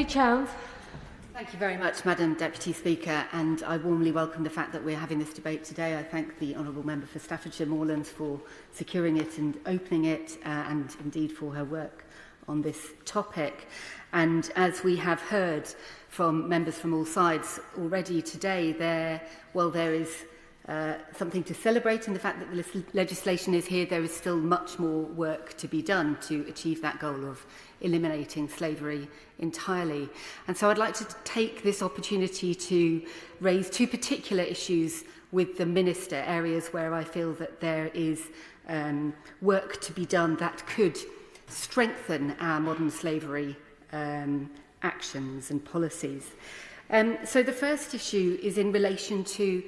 Ellie Chowns. Thank you very much, Madam Deputy Speaker, and I warmly welcome the fact that we're having this debate today. I thank the Honourable Member for Staffordshire Moorlands for securing it and opening it, and indeed for her work on this topic. And as we have heard from members from all sides already today, there is something to celebrate in the fact that the legislation is here. There is still much more work to be done to achieve that goal of eliminating slavery entirely. And so I'd like to take this opportunity to raise two particular issues with the Minister, areas where I feel that there is work to be done that could strengthen our modern slavery actions and policies. So the first issue is in relation to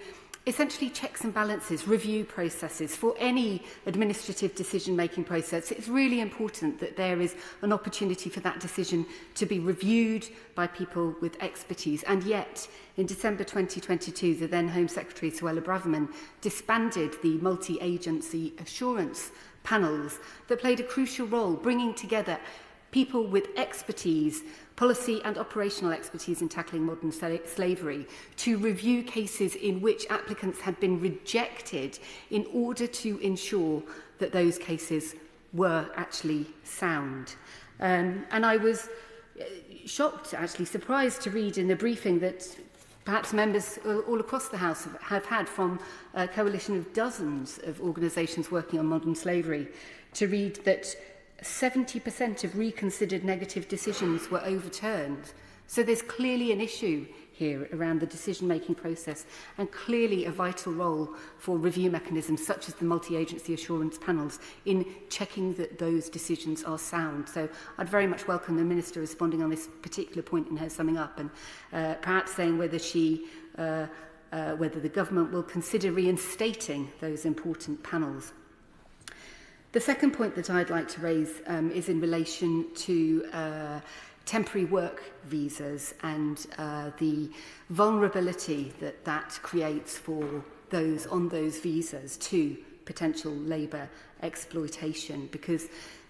essentially checks and balances, review processes. For any administrative decision-making process, it's really important that there is an opportunity for that decision to be reviewed by people with expertise. And yet, in December 2022, the then Home Secretary, Suella Braverman, disbanded the multi-agency assurance panels that played a crucial role, bringing together people with expertise, policy and operational expertise in tackling modern slavery, to review cases in which applicants had been rejected in order to ensure that those cases were actually sound. And I was shocked, actually surprised to read in the briefing that perhaps members all across the House have had from a coalition of dozens of organisations working on modern slavery, to read that 70% of reconsidered negative decisions were overturned. So there's clearly an issue here around the decision-making process, and clearly a vital role for review mechanisms such as the multi-agency assurance panels in checking that those decisions are sound. So I'd very much welcome the Minister responding on this particular point in her summing up, and perhaps saying whether the government will consider reinstating those important panels. The second point that I'd like to raise is in relation to temporary work visas and the vulnerability that creates for those on those visas to potential labour exploitation, because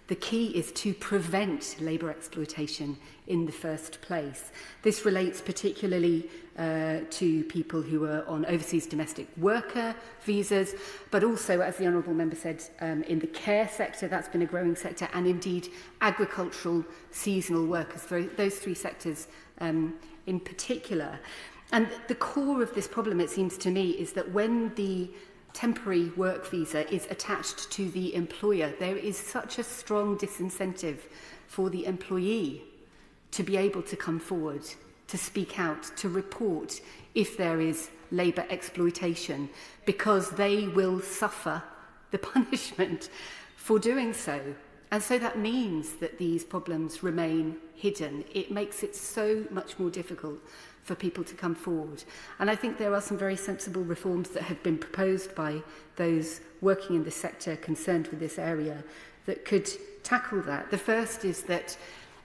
the key is to prevent labour exploitation in the first place. This relates particularly to people who are on overseas domestic worker visas, but also, as the Honourable Member said, in the care sector, that's been a growing sector, and indeed agricultural seasonal workers, those three sectors in particular. And the core of this problem, it seems to me, is that when the temporary work visa is attached to the employer, there is such a strong disincentive for the employee to be able to come forward, to speak out, to report if there is labour exploitation, because they will suffer the punishment for doing so. And so that means that these problems remain hidden. It makes it so much more difficult for people to come forward. And I think there are some very sensible reforms that have been proposed by those working in the sector concerned with this area that could tackle that. The first is that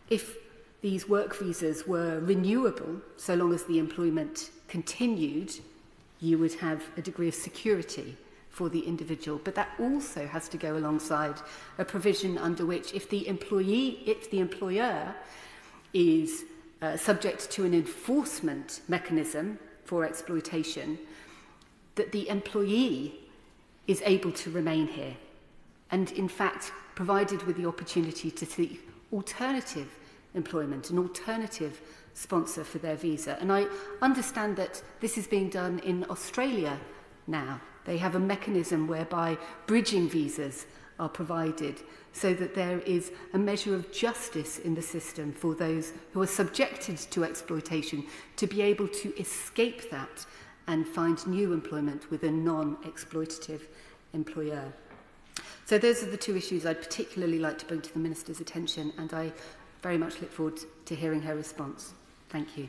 if these work visas were renewable, so long as the employment continued, you would have a degree of security for the individual. But that also has to go alongside a provision under which if the employer is subject to an enforcement mechanism for exploitation, that the employee is able to remain here and, in fact, provided with the opportunity to seek alternative employment, an alternative sponsor for their visa. And I understand that this is being done in Australia now. They have a mechanism whereby bridging visas are provided so that there is a measure of justice in the system for those who are subjected to exploitation to be able to escape that and find new employment with a non-exploitative employer. So those are the two issues I'd particularly like to bring to the Minister's attention, and I very much look forward to hearing her response. Thank you.